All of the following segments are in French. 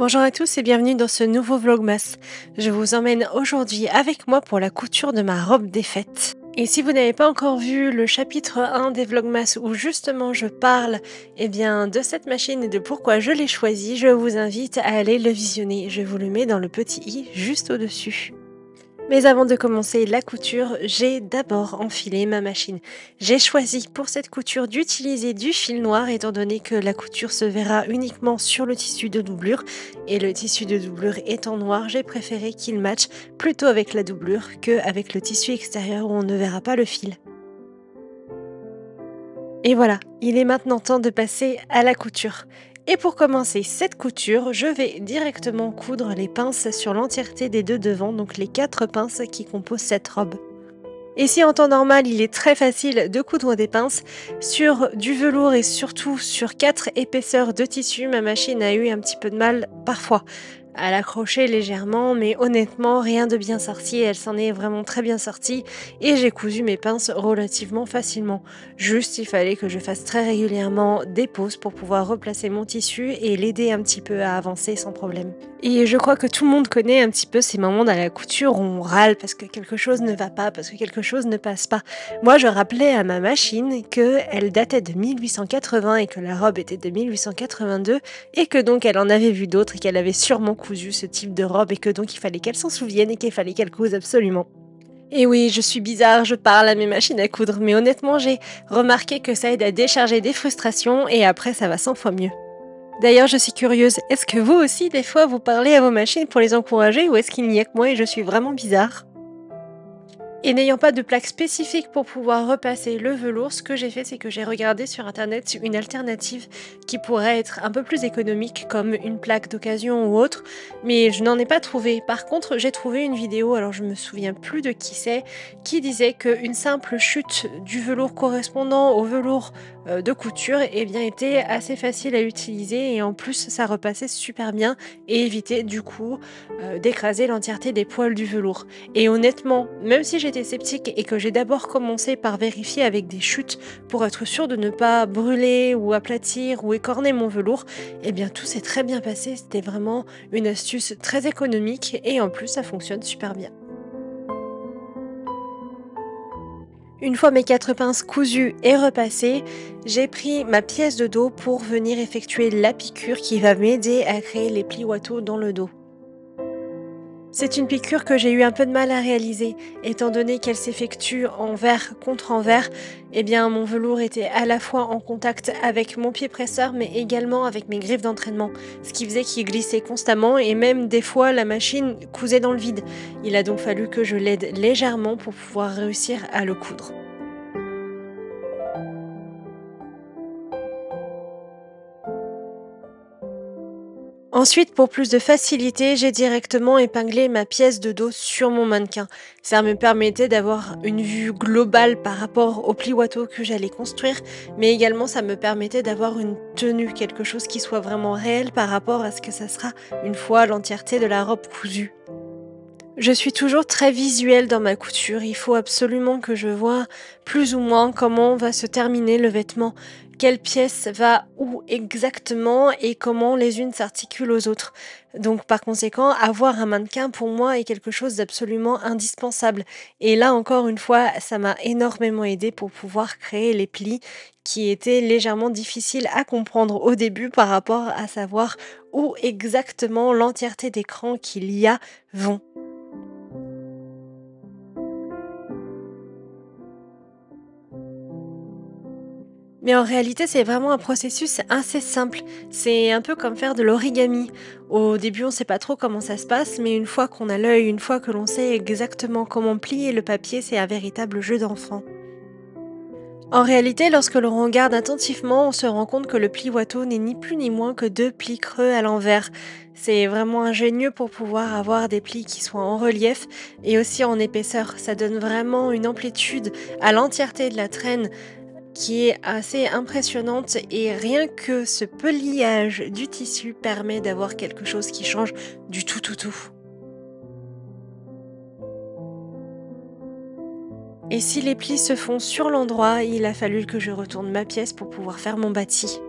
Bonjour à tous et bienvenue dans ce nouveau vlogmas. Je vous emmène aujourd'hui avec moi pour la couture de ma robe des fêtes. Et si vous n'avez pas encore vu le chapitre 1 des vlogmas où justement je parle de cette machine et de pourquoi je l'ai choisie, je vous invite à aller le visionner. Je vous le mets dans le petit i juste au-dessus. Mais avant de commencer la couture, j'ai d'abord enfilé ma machine. J'ai choisi pour cette couture d'utiliser du fil noir étant donné que la couture se verra uniquement sur le tissu de doublure et le tissu de doublure étant noir, j'ai préféré qu'il matche plutôt avec la doublure qu'avec le tissu extérieur où on ne verra pas le fil. Et voilà, il est maintenant temps de passer à la couture. Et pour commencer cette couture, je vais directement coudre les pinces sur l'entièreté des deux devants, donc les 4 pinces qui composent cette robe. Et si en temps normal, il est très facile de coudre des pinces, sur du velours et surtout sur 4 épaisseurs de tissu, ma machine a eu un petit peu de mal parfois à l'accrocher légèrement, mais honnêtement, rien de bien sorcier, elle s'en est vraiment très bien sortie et j'ai cousu mes pinces relativement facilement. Juste, il fallait que je fasse très régulièrement des pauses pour pouvoir replacer mon tissu et l'aider un petit peu à avancer sans problème. Et je crois que tout le monde connaît un petit peu ces moments dans la couture où on râle parce que quelque chose ne va pas, parce que quelque chose ne passe pas. Moi, je rappelais à ma machine qu'elle datait de 1880 et que la robe était de 1882 et que donc elle en avait vu d'autres et qu'elle avait sûrement cousu ce type de robe et que donc il fallait qu'elle s'en souvienne et qu'il fallait qu'elle couse absolument. Et oui, je suis bizarre, je parle à mes machines à coudre, mais honnêtement, j'ai remarqué que ça aide à décharger des frustrations et après ça va 100 fois mieux. D'ailleurs, je suis curieuse, est-ce que vous aussi, des fois, vous parlez à vos machines pour les encourager ou est-ce qu'il n'y a que moi et je suis vraiment bizarre? Et n'ayant pas de plaque spécifique pour pouvoir repasser le velours, ce que j'ai fait, c'est que j'ai regardé sur internet une alternative qui pourrait être un peu plus économique, comme une plaque d'occasion ou autre, mais je n'en ai pas trouvé. Par contre, j'ai trouvé une vidéo, alors je me souviens plus de qui c'est, qui disait qu'une simple chute du velours correspondant au velours de couture était assez facile à utiliser et en plus ça repassait super bien et évitait du coup d'écraser l'entièreté des poils du velours. Et honnêtement, même si j'étais sceptique et que j'ai d'abord commencé par vérifier avec des chutes pour être sûre de ne pas brûler ou aplatir ou écorner mon velours, tout s'est très bien passé. C'était vraiment une astuce très économique et en plus ça fonctionne super bien. Une fois mes 4 pinces cousues et repassées, j'ai pris ma pièce de dos pour venir effectuer la piqûre qui va m'aider à créer les plis watteau dans le dos. C'est une piqûre que j'ai eu un peu de mal à réaliser, étant donné qu'elle s'effectue envers contre envers, mon velours était à la fois en contact avec mon pied presseur, mais également avec mes griffes d'entraînement, ce qui faisait qu'il glissait constamment et même des fois la machine cousait dans le vide. Il a donc fallu que je l'aide légèrement pour pouvoir réussir à le coudre. Ensuite, pour plus de facilité, j'ai directement épinglé ma pièce de dos sur mon mannequin. Ça me permettait d'avoir une vue globale par rapport au pli watteau que j'allais construire, mais également ça me permettait d'avoir une tenue, quelque chose qui soit vraiment réel par rapport à ce que ça sera une fois l'entièreté de la robe cousue. Je suis toujours très visuelle dans ma couture. Il faut absolument que je vois plus ou moins comment va se terminer le vêtement, quelle pièce va où exactement et comment les unes s'articulent aux autres. Donc par conséquent, avoir un mannequin pour moi est quelque chose d'absolument indispensable. Et là encore une fois, ça m'a énormément aidé pour pouvoir créer les plis qui étaient légèrement difficiles à comprendre au début par rapport à savoir où exactement l'entièreté d'écran qu'il y a vont. Mais en réalité, c'est vraiment un processus assez simple. C'est un peu comme faire de l'origami. Au début, on ne sait pas trop comment ça se passe, mais une fois qu'on a l'œil, une fois que l'on sait exactement comment plier le papier, c'est un véritable jeu d'enfant. En réalité, lorsque l'on regarde attentivement, on se rend compte que le pli Watteau n'est ni plus ni moins que 2 plis creux à l'envers. C'est vraiment ingénieux pour pouvoir avoir des plis qui soient en relief et aussi en épaisseur. Ça donne vraiment une amplitude à l'entièreté de la traîne qui est assez impressionnante et rien que ce pliage du tissu permet d'avoir quelque chose qui change du tout. Et si les plis se font sur l'endroit, il a fallu que je retourne ma pièce pour pouvoir faire mon bâti.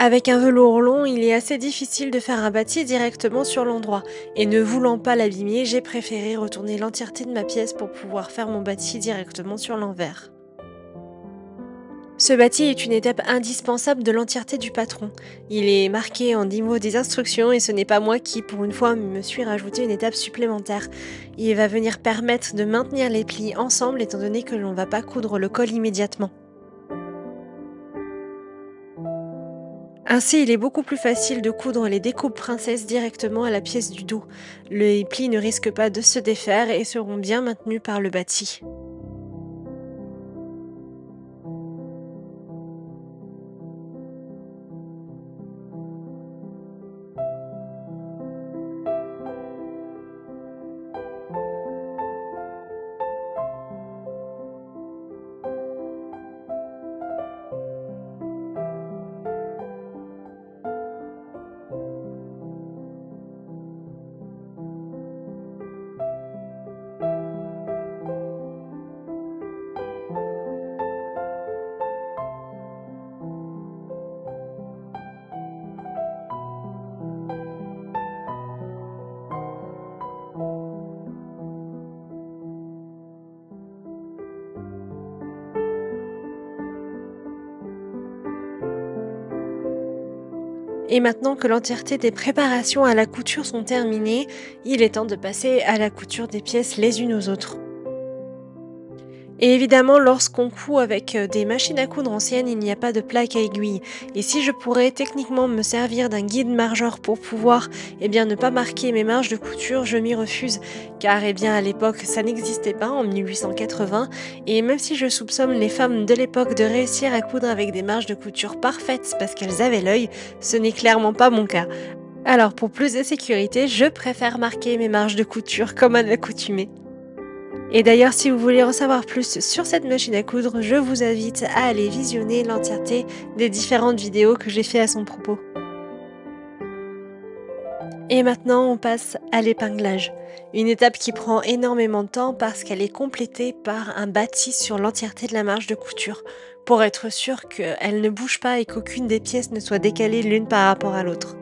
Avec un velours long, il est assez difficile de faire un bâti directement sur l'endroit. Et ne voulant pas l'abîmer, j'ai préféré retourner l'entièreté de ma pièce pour pouvoir faire mon bâti directement sur l'envers. Ce bâti est une étape indispensable de l'entièreté du patron. Il est marqué en 10 mots des instructions et ce n'est pas moi qui, pour une fois, me suis rajouté une étape supplémentaire. Il va venir permettre de maintenir les plis ensemble étant donné que l'on ne va pas coudre le col immédiatement. Ainsi, il est beaucoup plus facile de coudre les découpes princesses directement à la pièce du dos. Les plis ne risquent pas de se défaire et seront bien maintenus par le bâti. Et maintenant que l'entièreté des préparations à la couture sont terminées, il est temps de passer à la couture des pièces les unes aux autres. Et évidemment, lorsqu'on coud avec des machines à coudre anciennes, il n'y a pas de plaque à aiguille. Et si je pourrais techniquement me servir d'un guide margeur pour pouvoir ne pas marquer mes marges de couture, je m'y refuse. Car à l'époque, ça n'existait pas en 1880. Et même si je soupçonne les femmes de l'époque de réussir à coudre avec des marges de couture parfaites parce qu'elles avaient l'œil, ce n'est clairement pas mon cas. Alors pour plus de sécurité, je préfère marquer mes marges de couture comme à l'accoutumée. Et d'ailleurs, si vous voulez en savoir plus sur cette machine à coudre, je vous invite à aller visionner l'entièreté des différentes vidéos que j'ai fait à son propos. Et maintenant, on passe à l'épinglage. Une étape qui prend énormément de temps parce qu'elle est complétée par un bâti sur l'entièreté de la marge de couture, pour être sûr qu'elle ne bouge pas et qu'aucune des pièces ne soit décalée l'une par rapport à l'autre.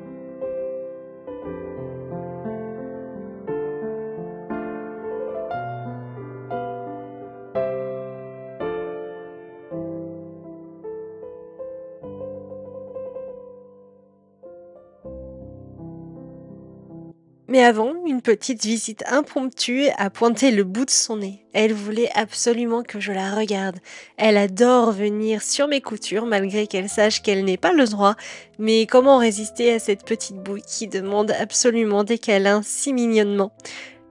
Mais avant, une petite visite impromptue a pointé le bout de son nez. Elle voulait absolument que je la regarde. Elle adore venir sur mes coutures malgré qu'elle sache qu'elle n'est pas le droit. Mais comment résister à cette petite bouille qui demande absolument des câlins si mignonnement?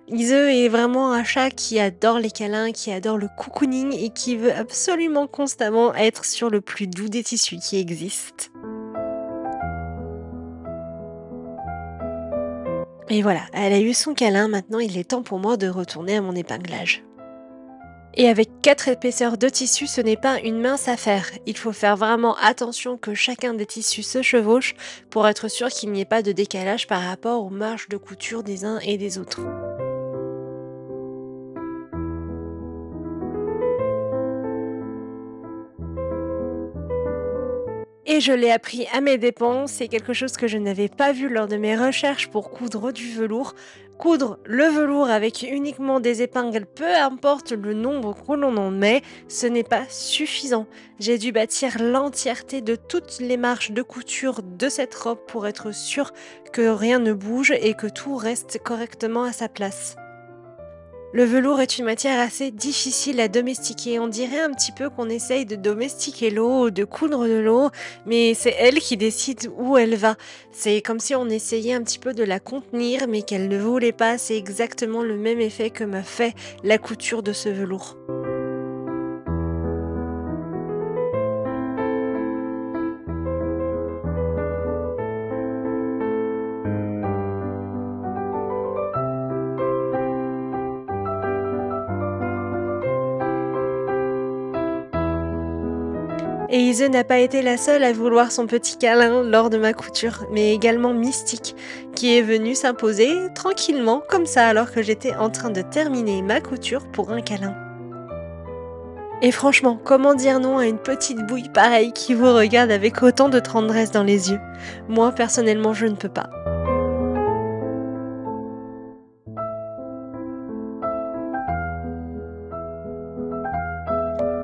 Ise est vraiment un chat qui adore les câlins, qui adore le cocooning et qui veut absolument constamment être sur le plus doux des tissus qui existent. Et voilà, elle a eu son câlin, maintenant il est temps pour moi de retourner à mon épinglage. Et avec 4 épaisseurs de tissu, ce n'est pas une mince affaire. Il faut faire vraiment attention que chacun des tissus se chevauche pour être sûr qu'il n'y ait pas de décalage par rapport aux marges de couture des uns et des autres. Et je l'ai appris à mes dépens, c'est quelque chose que je n'avais pas vu lors de mes recherches pour coudre du velours. Coudre le velours avec uniquement des épingles, peu importe le nombre que l'on en met, ce n'est pas suffisant. J'ai dû bâtir l'entièreté de toutes les marges de couture de cette robe pour être sûre que rien ne bouge et que tout reste correctement à sa place. Le velours est une matière assez difficile à domestiquer. On dirait un petit peu qu'on essaye de domestiquer l'eau, de coudre de l'eau, mais c'est elle qui décide où elle va. C'est comme si on essayait un petit peu de la contenir, mais qu'elle ne voulait pas. C'est exactement le même effet que m'a fait la couture de ce velours. Et Ise n'a pas été la seule à vouloir son petit câlin lors de ma couture, mais également Mystique, qui est venue s'imposer tranquillement comme ça alors que j'étais en train de terminer ma couture pour un câlin. Et franchement, comment dire non à une petite bouille pareille qui vous regarde avec autant de tendresse dans les yeux? Moi, personnellement, je ne peux pas.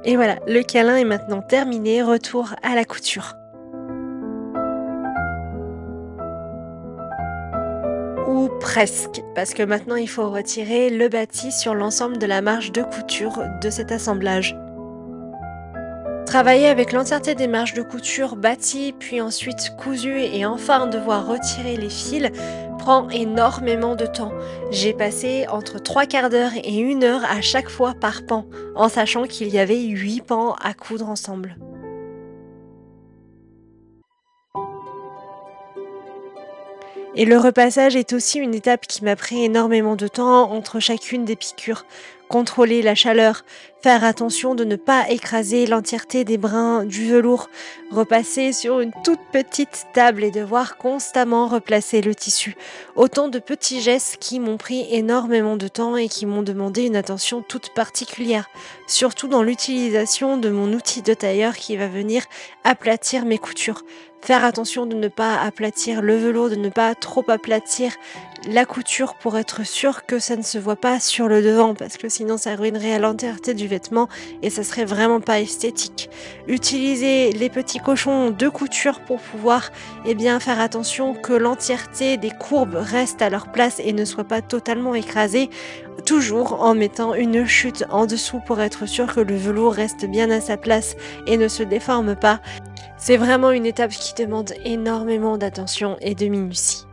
Et voilà, le câlin est maintenant terminé, retour à la couture. Ou presque, parce que maintenant il faut retirer le bâti sur l'ensemble de la marge de couture de cet assemblage. Travailler avec l'entièreté des marges de couture bâties, puis ensuite cousues et enfin devoir retirer les fils prend énormément de temps. J'ai passé entre 3/4 d'heure et 1 heure à chaque fois par pan, en sachant qu'il y avait 8 pans à coudre ensemble. Et le repassage est aussi une étape qui m'a pris énormément de temps entre chacune des piqûres. Contrôler la chaleur, faire attention de ne pas écraser l'entièreté des brins du velours, repasser sur une toute petite table et devoir constamment replacer le tissu. Autant de petits gestes qui m'ont pris énormément de temps et qui m'ont demandé une attention toute particulière, surtout dans l'utilisation de mon outil de tailleur qui va venir aplatir mes coutures. Faire attention de ne pas aplatir le velours, de ne pas trop aplatir la couture pour être sûr que ça ne se voit pas sur le devant parce que sinon ça ruinerait l'entièreté du vêtement et ça serait vraiment pas esthétique. Utiliser les petits cochons de couture pour pouvoir faire attention que l'entièreté des courbes reste à leur place et ne soit pas totalement écrasée, toujours en mettant une chute en dessous pour être sûr que le velours reste bien à sa place et ne se déforme pas. C'est vraiment une étape qui demande énormément d'attention et de minutie.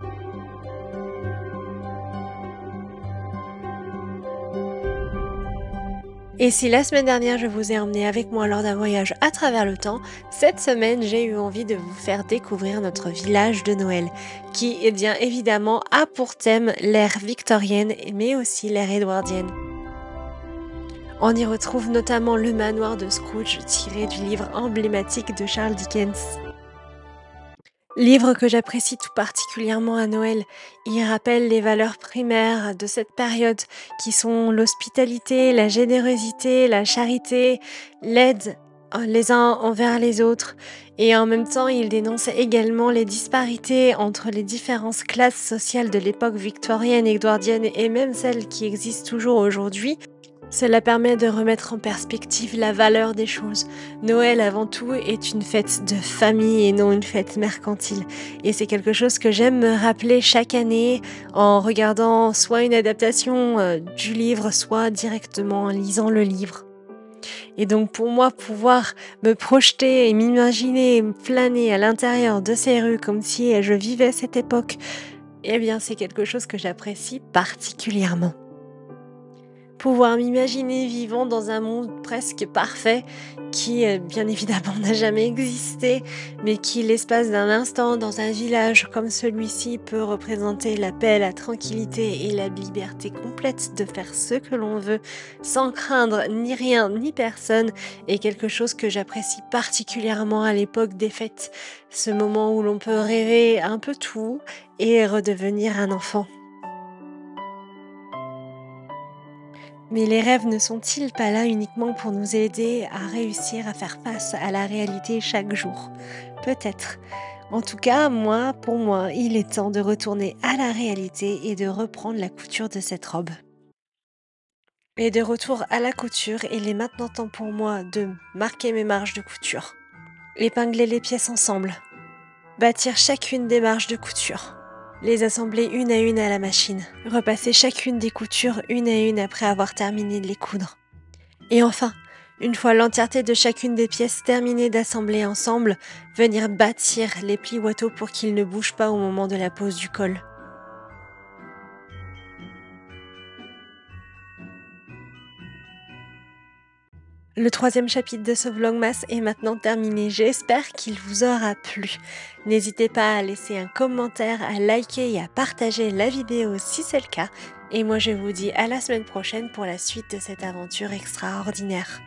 Et si la semaine dernière je vous ai emmené avec moi lors d'un voyage à travers le temps, cette semaine j'ai eu envie de vous faire découvrir notre village de Noël, qui bien évidemment a pour thème l'ère victorienne mais aussi l'ère édouardienne. On y retrouve notamment le manoir de Scrooge tiré du livre emblématique de Charles Dickens. Livre que j'apprécie tout particulièrement à Noël. Il rappelle les valeurs primaires de cette période qui sont l'hospitalité, la générosité, la charité, l'aide les uns envers les autres. Et en même temps, il dénonce également les disparités entre les différentes classes sociales de l'époque victorienne, édouardienne et même celles qui existent toujours aujourd'hui. Cela permet de remettre en perspective la valeur des choses. Noël, avant tout, est une fête de famille et non une fête mercantile. Et c'est quelque chose que j'aime me rappeler chaque année en regardant soit une adaptation du livre, soit directement en lisant le livre. Et donc pour moi, pouvoir me projeter et m'imaginer flâner à l'intérieur de ces rues comme si je vivais cette époque, c'est quelque chose que j'apprécie particulièrement. Pouvoir m'imaginer vivant dans un monde presque parfait qui, bien évidemment, n'a jamais existé, mais qui, l'espace d'un instant, dans un village comme celui-ci, peut représenter la paix, la tranquillité et la liberté complète de faire ce que l'on veut, sans craindre ni rien ni personne, est quelque chose que j'apprécie particulièrement à l'époque des fêtes. Ce moment où l'on peut rêver un peu tout et redevenir un enfant. Mais les rêves ne sont-ils pas là uniquement pour nous aider à réussir à faire face à la réalité chaque jour? Peut-être. En tout cas, pour moi, il est temps de retourner à la réalité et de reprendre la couture de cette robe. Et de retour à la couture, il est maintenant temps pour moi de marquer mes marges de couture, épingler les pièces ensemble, bâtir chacune des marges de couture. Les assembler une à une à la machine, repasser chacune des coutures une à une après avoir terminé de les coudre. Et enfin, une fois l'entièreté de chacune des pièces terminée d'assembler ensemble, venir bâtir les plis watteau pour qu'ils ne bougent pas au moment de la pose du col. Le troisième chapitre de ce vlogmas est maintenant terminé. J'espère qu'il vous aura plu. N'hésitez pas à laisser un commentaire, à liker et à partager la vidéo si c'est le cas. Et moi je vous dis à la semaine prochaine pour la suite de cette aventure extraordinaire.